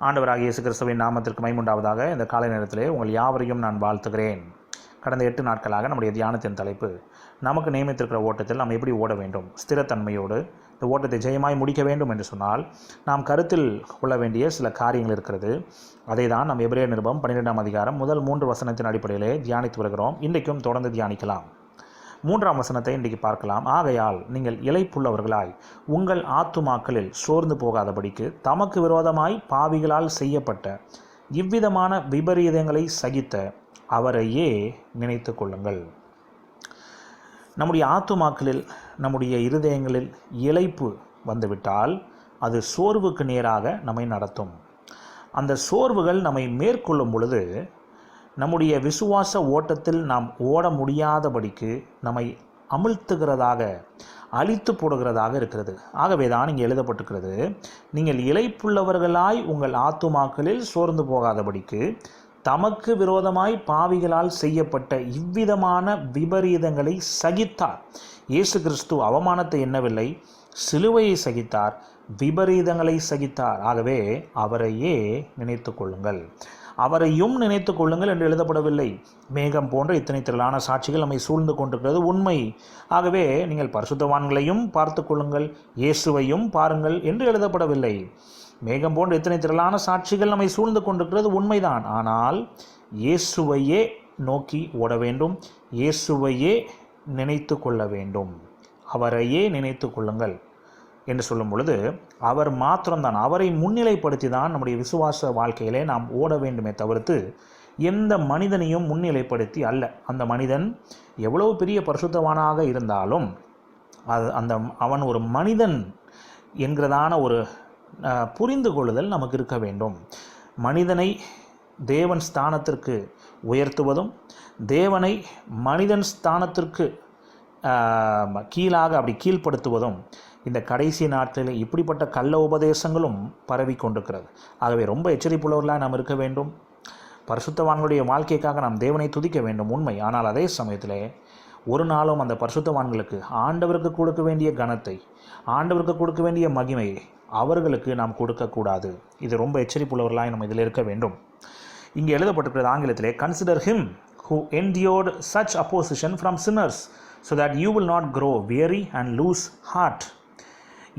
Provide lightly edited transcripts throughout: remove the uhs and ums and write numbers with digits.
ஆண்டவராகிய இயேசு கிறிஸ்துவின் நாமத்திற்கு மகிமை. இந்த காலை நேரத்திலே உங்கள் யாவரையும் நான் வாழ்த்துகிறேன். கடந்த 8 நாட்களாக நம்முடைய தியானத்தின் தலைப்பு, நமக்கு நியமித்திருக்கிற ஓட்டத்தில் நாம் எப்படி ஓட வேண்டும், ஸ்திரத்தன்மையோடு இந்த ஓட்டத்தை ஜெயமாய் முடிக்க வேண்டும் என்று சொன்னால் நாம் கருத்தில் கொள்ள வேண்டிய சில காரியங்கள் இருக்கிறது. அதை தான் நாம் எபிரேயர் நிருபம் 12ஆம் அதிகாரம் முதல் 3 வசனத்தின் அடிப்படையிலே தியானித்து வருகிறோம். இன்றைக்கும் தொடர்ந்து தியானிக்கலாம். 3ஆம் வசனத்தை இன்றைக்கு பார்க்கலாம். ஆகையால் நீங்கள் இளைப்புள்ளவர்களாய் உங்கள் ஆத்துமாக்களில் சோர்ந்து போகாதபடிக்கு தமக்கு விரோதமாய் பாவிகளால் செய்யப்பட்ட இவ்விதமான விபரீதங்களை சகித்த அவரையே நினைத்து கொள்ளுங்கள். நம்முடைய ஆத்துமாக்களில், நம்முடைய இருதயங்களில் இளைப்பு வந்துவிட்டால் அது சோர்வுக்கு நேராக நம்மை நடத்தும். அந்த சோர்வுகள் நம்மை மேற்கொள்ளும் பொழுது நம்முடைய விசுவாச ஓட்டத்தில் நாம் ஓட முடியாதபடிக்கு நம்மை அமிழ்த்துகிறதாக, அழித்து போடுகிறதாக இருக்கிறது. ஆகவே தான் இங்கே எழுதப்பட்டிருக்கிறது, நீங்கள் இளைப்புள்ளவர்களாய் உங்கள் ஆத்துமாக்களில் சோர்ந்து போகாதபடிக்கு தமக்கு விரோதமாய் பாவிகளால் செய்யப்பட்ட இவ்விதமான விபரீதங்களை சகித்தார். இயேசு கிறிஸ்து அவமானத்தை எண்ணவில்லை, சிலுவையை சகித்தார், விபரீதங்களை சகித்தார். ஆகவே அவரையே நினைத்து கொள்ளுங்கள், அவரையும் நினைத்து கொள்ளுங்கள் என்று எழுதப்படவில்லை. மேகம் போன்ற இத்தனை திரளான சாட்சிகள் நம்மை சூழ்ந்து கொண்டிருக்கிறது, உண்மை. ஆகவே நீங்கள் பரிசுத்தவான்களையும் பார்த்து கொள்ளுங்கள், இயேசுவையும் பாருங்கள் என்று எழுதப்படவில்லை. மேகம் போன்ற இத்தனை திரளான சாட்சிகள் நம்மை சூழ்ந்து கொண்டிருக்கிறது, உண்மைதான். ஆனால் இயேசுவையே நோக்கி ஓட வேண்டும், இயேசுவையே நினைத்து கொள்ள வேண்டும், அவரையே நினைத்து கொள்ளுங்கள் என்று சொல்லும் பொழுது அவர் மாத்திரம்தான், அவரை முன்னிலைப்படுத்தி தான் நம்முடைய விசுவாச வாழ்க்கையிலே நாம் ஓட வேண்டுமே தவிர்த்து எந்த மனிதனையும் முன்னிலைப்படுத்தி அல்ல. அந்த மனிதன் எவ்வளவு பெரிய பரிசுத்தவானாக இருந்தாலும் அவன் ஒரு மனிதன் என்கிறதான ஒரு புரிந்து கொள்ளுதல் நமக்கு இருக்க வேண்டும். மனிதனை தேவன் ஸ்தானத்திற்கு உயர்த்துவதும் தேவனை மனிதன் ஸ்தானத்திற்கு கீழாக அப்படி கீழ்ப்படுத்துவதும் இந்த கடைசி நாட்களில் இப்படிப்பட்ட கள்ள உபதேசங்களும் பரவி கொண்டிருக்கிறது. ஆகவே ரொம்ப எச்சரிப்புள்ளவர்களாக நாம் இருக்க வேண்டும். பரிசுத்தவான்களுடைய வாழ்க்கைக்காக நாம் தேவனை துதிக்க வேண்டும், உண்மை. ஆனால் அதே சமயத்தில் ஒரு நாளும் அந்த பரிசுத்தவான்களுக்கு ஆண்டவருக்கு கொடுக்க வேண்டிய கனத்தை, ஆண்டவருக்கு கொடுக்க வேண்டிய மகிமையை அவர்களுக்கு நாம் கொடுக்கக்கூடாது. இது ரொம்ப எச்சரிப்புள்ளவர்களாக நம்ம இதில் இருக்க வேண்டும். இங்கே எழுதப்பட்டிருக்கிறது ஆங்கிலத்திலே, consider him who endured such opposition from sinners so that you will not grow weary and lose heart.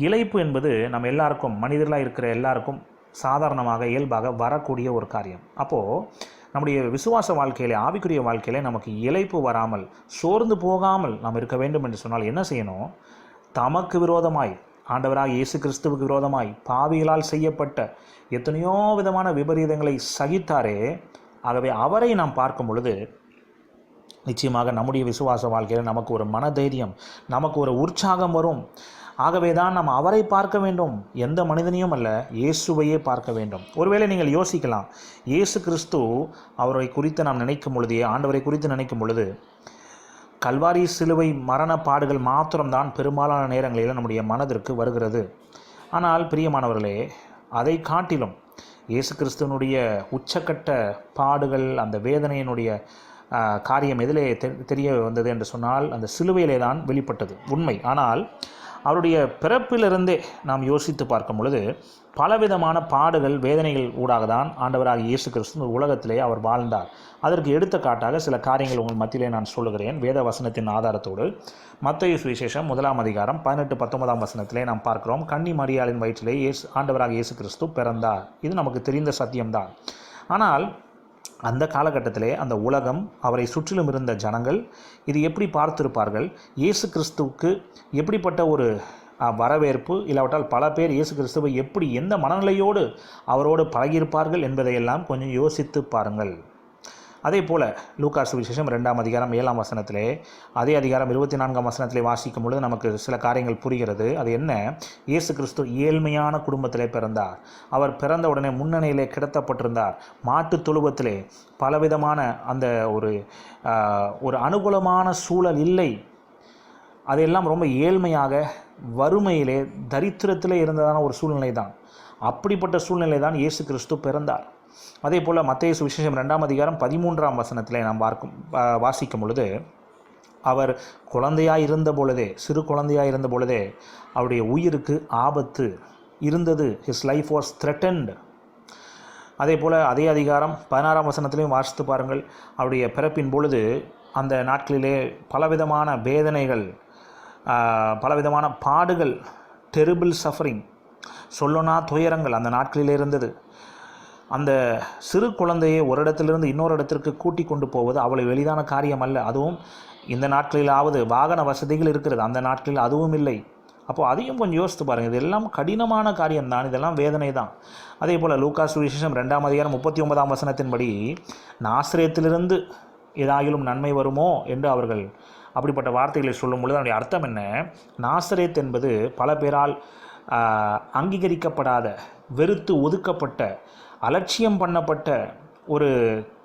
இளைப்பு என்பது நம்ம எல்லாருக்கும், மனிதர்களாக இருக்கிற எல்லாருக்கும் சாதாரணமாக இயல்பாக வரக்கூடிய ஒரு காரியம். அப்போது நம்முடைய விசுவாச வாழ்க்கையிலே, ஆவிக்குரிய வாழ்க்கையிலே நமக்கு இளைப்பு வராமல், சோர்ந்து போகாமல் நாம் இருக்க வேண்டும் என்று சொன்னால் என்ன செய்யணும்? தமக்கு விரோதமாய், ஆண்டவராக இயேசு கிறிஸ்துவுக்கு விரோதமாய் பாவிகளால் செய்யப்பட்ட எத்தனையோ விதமான விபரீதங்களை சகித்தாரே. ஆகவே அவரை நாம் பார்க்கும் பொழுது நிச்சயமாக நம்முடைய விசுவாச வாழ்க்கையில் நமக்கு ஒரு மனதைரியம், நமக்கு ஒரு உற்சாகம் வரும். ஆகவே தான் நாம் அவரை பார்க்க வேண்டும், எந்த மனிதனையும் அல்ல, இயேசுவையே பார்க்க வேண்டும். ஒருவேளை நீங்கள் யோசிக்கலாம், இயேசு கிறிஸ்து அவரை குறித்து நாம் நினைக்கும் பொழுதே, ஆண்டவரை குறித்து நினைக்கும் பொழுது கல்வாரி சிலுவை மரண பாடுகள் மாத்திரம்தான் பெரும்பாலான நேரங்களில் நம்முடைய மனதிற்கு வருகிறது. ஆனால் பிரியமானவர்களே, அதை காட்டிலும் இயேசு கிறிஸ்துவனுடைய உச்சக்கட்ட பாடுகள், அந்த வேதனையினுடைய காரியம் எதிலே தெரிய வந்தது என்று சொன்னால் அந்த சிலுவையிலே தான் வெளிப்பட்டது, உண்மை. ஆனால் அவருடைய பிறப்பிலிருந்தே நாம் யோசித்து பார்க்கும் பொழுது பலவிதமான பாடுகள், வேதனைகள் ஊடாக தான் ஆண்டவராக இயேசு கிறிஸ்து உலகத்திலே அவர் வாழ்ந்தார். அதற்கு எடுத்துக்காட்டாக சில காரியங்கள் உங்கள் மத்தியிலே நான் சொல்லுகிறேன், வேத வசனத்தின் ஆதாரத்தோடு. மத்தேயு சுவிசேஷம் 1ஆம் அதிகாரம் 18-19 வசனத்திலே நாம் பார்க்கிறோம், கன்னி மரியாளின் வயிற்றிலே ஆண்டவராக இயேசு கிறிஸ்து பிறந்தார். இது நமக்கு தெரிந்த சத்தியம்தான். ஆனால் அந்த காலகட்டத்திலே அந்த உலகம், அவரை சுற்றிலும் இருந்த ஜனங்கள் இது எப்படி பார்த்திருப்பார்கள்? இயேசு கிறிஸ்துவுக்கு எப்படிப்பட்ட ஒரு வரவேற்பு, இல்லாவிட்டால் பல பேர் இயேசு கிறிஸ்துவை எப்படி, எந்த மனநிலையோடு அவரோடு பழகியிருப்பார்கள் என்பதையெல்லாம் கொஞ்சம் யோசித்து பாருங்கள். அதே போல் லூக்கா சுவிசேஷம் 2ஆம் அதிகாரம் 7ஆம் வசனத்திலே, அதே அதிகாரம் 24ஆம் வசனத்திலே வாசிக்கும் பொழுது நமக்கு சில காரியங்கள் புரிகிறது. அது என்ன? இயேசு கிறிஸ்து ஏழ்மையான குடும்பத்திலே பிறந்தார். அவர் பிறந்த உடனே முன்னணியிலே கிடத்தப்பட்டிருந்தார். மாட்டு தொழுவத்திலே பலவிதமான அந்த ஒரு அனுகூலமான சூழல் இல்லை. அதையெல்லாம் ரொம்ப ஏழ்மையாக, வறுமையிலே, தரித்திரத்திலே இருந்ததான ஒரு சூழ்நிலை தான். அப்படிப்பட்ட சூழ்நிலை தான் இயேசு கிறிஸ்து பிறந்தார். அதே போல் மத்தேயு சுவிசேஷம் 2ஆம் அதிகாரம் 13ஆம் வசனத்திலே நாம் வாசிக்கும் பொழுது, அவர் குழந்தையாக இருந்த பொழுதே, சிறு குழந்தையாக இருந்த பொழுதே அவருடைய உயிருக்கு ஆபத்து இருந்தது. His life was threatened. அதே போல் அதே அதிகாரம் 16ஆம் வசனத்திலையும் வாசித்து பாருங்கள். அவருடைய பிறப்பின் பொழுது அந்த நாட்களிலே பலவிதமான வேதனைகள், பலவிதமான பாடுகள், டெரிபிள் சஃபரிங், சொல்லனா துயரங்கள் அந்த நாட்களிலே இருந்தது. அந்த சிறு குழந்தையை ஒரு இடத்திலிருந்து இன்னொரு இடத்திற்கு கூட்டி கொண்டு போவது அவ்வளவு எளிதான காரியம் அல்ல. அதுவும் இந்த நாட்களிலாவது வாகன வசதிகள் இருக்கிறது, அந்த நாட்களில் அதுவும் இல்லை. அப்போது அதையும் கொஞ்சம் யோசித்து பாருங்கள். இதெல்லாம் கடினமான காரியம்தான், இதெல்லாம் வேதனை தான். அதே போல் லூக்கா சுவிசேஷம் 2ஆம் அதிகாரம் 39ஆம் வசனத்தின்படி நாசரேத்திலிருந்து ஏதாயிலும் நன்மை வருமோ என்று அவர்கள் அப்படிப்பட்ட வார்த்தைகளை சொல்லும் பொழுது அதனுடைய அர்த்தம் என்ன? நாசரேத் என்பது பல பேரால் அங்கீகரிக்கப்படாத, வெறுத்து ஒதுக்கப்பட்ட, அலட்சியம் பண்ணப்பட்ட, ஒரு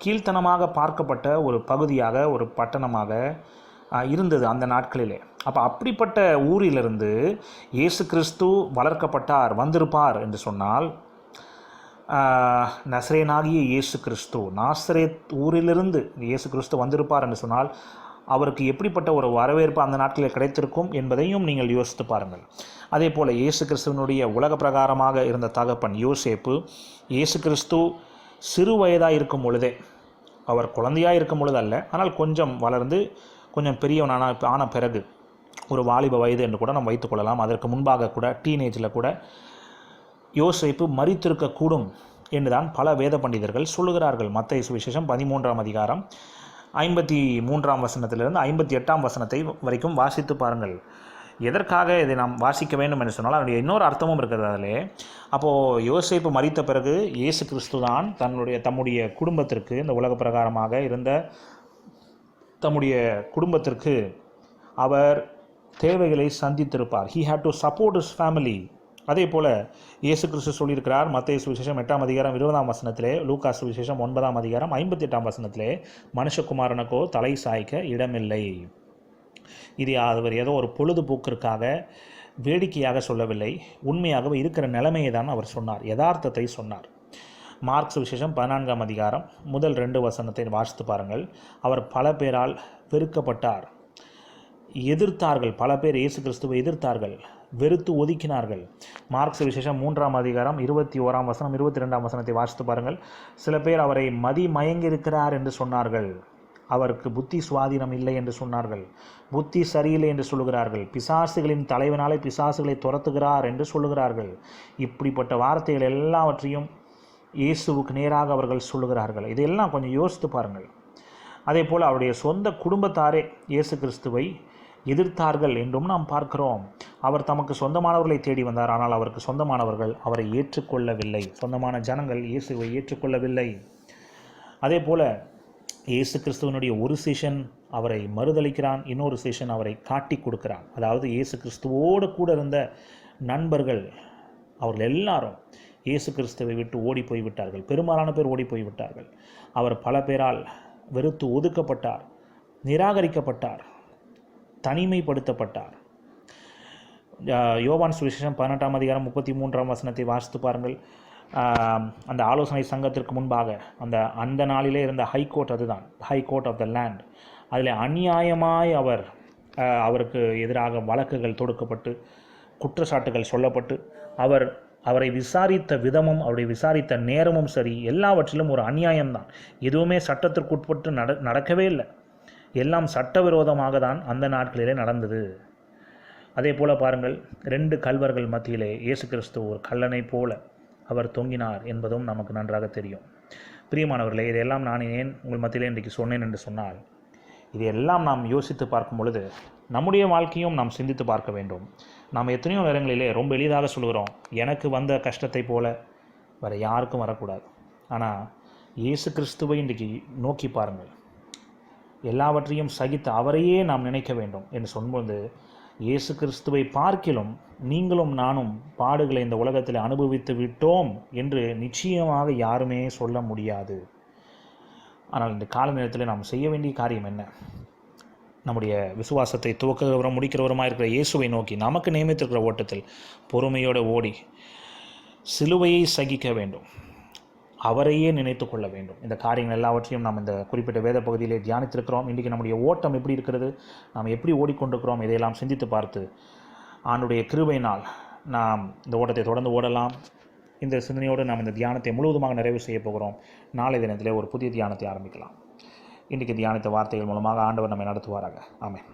கீழ்த்தனமாக பார்க்கப்பட்ட ஒரு பகுதியாக, ஒரு பட்டணமாக இருந்தது அந்த நாட்களிலே. அப்போ அப்படிப்பட்ட ஊரிலிருந்து இயேசு கிறிஸ்து வளர்க்கப்பட்டார், வந்திருப்பார் என்று சொன்னால், நசரேனாகிய இயேசு கிறிஸ்து நாசரேத் ஊரிலிருந்து இயேசு கிறிஸ்து வந்திருப்பார் என்று சொன்னால் அவருக்கு எப்படிப்பட்ட ஒரு வரவேற்பு அந்த நாட்களில் கிடைத்திருக்கும் என்பதையும் நீங்கள் யோசித்து பாருங்கள். அதே போல் இயேசு கிறிஸ்துவனுடைய உலக பிரகாரமாக இருந்த தகப்பன் யோசேப்பு இயேசு கிறிஸ்து சிறு வயதாக இருக்கும் பொழுதே, அவர் குழந்தையாக இருக்கும் பொழுது அல்ல, ஆனால் கொஞ்சம் வளர்ந்து கொஞ்சம் பெரியவனான பிறகு, ஒரு வாலிப வயது என்று கூட நம்ம வைத்துக்கொள்ளலாம், அதற்கு முன்பாக கூட டீனேஜில் கூட யோசேப்பு மரித்திருக்கக்கூடும் என்றுதான் பல வேத பண்டிதர்கள் சொல்லுகிறார்கள். மத்தேயு சுவிசேஷம் 13ஆம் அதிகாரம் 53ஆம் வசனத்திலிருந்து 58ஆம் வசனத்தை வரைக்கும் வாசித்து பாருங்கள். எதற்காக இதை நாம் வாசிக்க வேண்டும் என்று சொன்னால் அதனுடைய இன்னொரு அர்த்தமும் இருக்கிறது அதிலே. அப்போது யோசேப்பு மரித்த பிறகு இயேசு கிறிஸ்து தான் தம்முடைய குடும்பத்திற்கு, இந்த உலக பிரகாரமாக இருந்த தம்முடைய குடும்பத்திற்கு அவர் தேவைகளை சந்தித்திருப்பார். He had to support his family. அதே போல் இயேசு கிறிஸ்து சொல்லியிருக்கிறார் மத்தேயு சுவிசேஷம் 8ஆம் அதிகாரம் 20ஆம் வசனத்திலே, லூக்கா சுவிசேஷம் 9ஆம் அதிகாரம் 58ஆம் வசனத்திலே, மனுஷகுமாரனுக்கோ தலை சாய்க்க இடமில்லை. இது அவர் ஏதோ ஒரு பொழுதுபோக்கிற்காக வேடிக்கையாக சொல்லவில்லை, உண்மையாகவே இருக்கிற நிலைமையை தான் அவர் சொன்னார், யதார்த்தத்தை சொன்னார். மார்க் சுவிசேஷம் 14ஆம் அதிகாரம் முதல் 2 வசனத்தை வாசித்து பாருங்கள். அவர் பல பேரால் வெறுக்கப்பட்டார், எதிர்த்தார்கள், பல பேர் இயேசு கிறிஸ்துவை எதிர்த்தார்கள், வெறுத்து ஒதுக்கினார்கள். மார்க் சுவிசேஷம் 3ஆம் அதிகாரம் 21ஆம் வசனம் 22ஆம் வசனத்தை வாசித்து பாருங்கள். சில பேர் அவரை மயங்கியிருக்கிறார் என்று சொன்னார்கள், அவருக்கு புத்தி சுவாதீனம் இல்லை என்று சொன்னார்கள், புத்தி சரியில்லை என்று சொல்லுகிறார்கள், பிசாசுகளின் தலைவனாலே பிசாசுகளை துரத்துகிறார் என்று சொல்லுகிறார்கள். இப்படிப்பட்ட வார்த்தைகள் எல்லாவற்றையும் இயேசுவுக்கு நேராக அவர்கள் சொல்லுகிறார்கள். இதையெல்லாம் கொஞ்சம் யோசித்து பாருங்கள். அதே போல் அவருடைய சொந்த குடும்பத்தாரே இயேசு கிறிஸ்துவை எதிர்த்தார்கள் என்றும் நாம் பார்க்கிறோம். அவர் தமக்கு சொந்தமானவர்களை தேடி வந்தார், ஆனால் அவருக்கு சொந்தமானவர்கள் அவரை ஏற்றுக்கொள்ளவில்லை. சொந்தமான ஜனங்கள் இயேசுவை ஏற்றுக்கொள்ளவில்லை. அதே போல் இயேசு கிறிஸ்துவனுடைய ஒரு சீஷன் அவரை மறுதளிக்கிறான், இன்னொரு சீஷன் அவரை காட்டி கொடுக்கிறான். அதாவது இயேசு கிறிஸ்துவோடு கூட இருந்த நண்பர்கள் அவர்கள் எல்லாரும் இயேசு கிறிஸ்துவை விட்டு ஓடி போய்விட்டார்கள். பெரும்பாலான பேர் ஓடி போய்விட்டார்கள். அவர் பல பேரால் வெறுத்து ஒதுக்கப்பட்டார், நிராகரிக்கப்பட்டார், தனிமைப்படுத்தப்பட்டார். யோவான் சுவிசேஷம் 18ஆம் அதிகாரம் 33ஆம் வசனத்தை வாசித்து பாருங்கள். அந்த ஆலோசனை சங்கத்திற்கு முன்பாக அந்த நாளிலே இருந்த ஹைகோர்ட், அதுதான் ஹைகோர்ட் ஆஃப் த லேண்ட். அதில் அநியாயமாய் அவருக்கு எதிராக வழக்குகள் தொடுக்கப்பட்டு குற்றச்சாட்டுகள் சொல்லப்பட்டு அவரை விசாரித்த விதமும் அவரை விசாரித்த நேரமும் சரி, எல்லாவற்றிலும் ஒரு அநியாயம்தான். எதுவுமே சட்டத்திற்குட்பட்டு நடக்கவே இல்லை. எல்லாம் சட்டவிரோதமாக தான் அந்த நாட்களிலே நடந்தது. அதே போல் பாருங்கள், 2 கல்வர்கள் மத்தியிலே இயேசு கிறிஸ்து ஒரு கல்லனை போல அவர் தொங்கினார் என்பதும் நமக்கு நன்றாக தெரியும். பிரியமானவர்களே, இதையெல்லாம் நான் ஏன் உங்கள் மத்தியிலே இன்றைக்கு சொன்னேன் என்று சொன்னால், இதையெல்லாம் நாம் யோசித்து பார்க்கும் பொழுது நம்முடைய வாழ்க்கையும் நாம் சிந்தித்து பார்க்க வேண்டும். நாம் எத்தனையோ நேரங்களிலே ரொம்ப எளிதாக சொல்கிறோம், எனக்கு வந்த கஷ்டத்தை போல வேறு யாருக்கும் வரக்கூடாது. ஆனால் இயேசு கிறிஸ்துவை இன்றைக்கு நோக்கி பாருங்கள், எல்லாவற்றையும் சகித்து அவரையே நாம் நினைக்க வேண்டும் என்று சொல்லும்போது, இயேசு கிறிஸ்துவை பார்க்கிலும் நீங்களும் நானும் பாடுகளை இந்த உலகத்தில் அனுபவித்து விட்டோம் என்று நிச்சயமாக யாருமே சொல்ல முடியாது. ஆனால் இந்த கால நேரத்தில் நாம் செய்ய வேண்டிய காரியம் என்ன? நம்முடைய விசுவாசத்தை துவக்குகிறவரும் முடிக்கிறவருமாக இருக்கிற இயேசுவை நோக்கி நமக்கு நியமித்திருக்கிற ஓட்டத்தில் பொறுமையோடு ஓடி சிலுவையை சகிக்க வேண்டும், அவரையே நினைத்து கொள்ள வேண்டும். இந்த காரியங்கள் எல்லாவற்றையும் நாம் இந்த குறிப்பிட்ட வேத பகுதியிலே தியானித்திருக்கிறோம். இன்றைக்கு நம்முடைய ஓட்டம் எப்படி இருக்கிறது, நாம் எப்படி ஓடிக்கொண்டிருக்கிறோம், இதையெல்லாம் சிந்தித்து பார்த்து ஆண்டுடைய கிருபையினால் நாம் இந்த ஓட்டத்தை தொடர்ந்து ஓடலாம். இந்த சிந்தனையோடு நாம் இந்த தியானத்தை முழுவதுமாக நிறைவு செய்ய போகிறோம். நாளை தினத்திலே ஒரு புதிய தியானத்தை ஆரம்பிக்கலாம். இன்றைக்கு தியானித்த வார்த்தைகள் மூலமாக ஆண்டவர் நம்மை நடத்துவாராக. ஆமென்.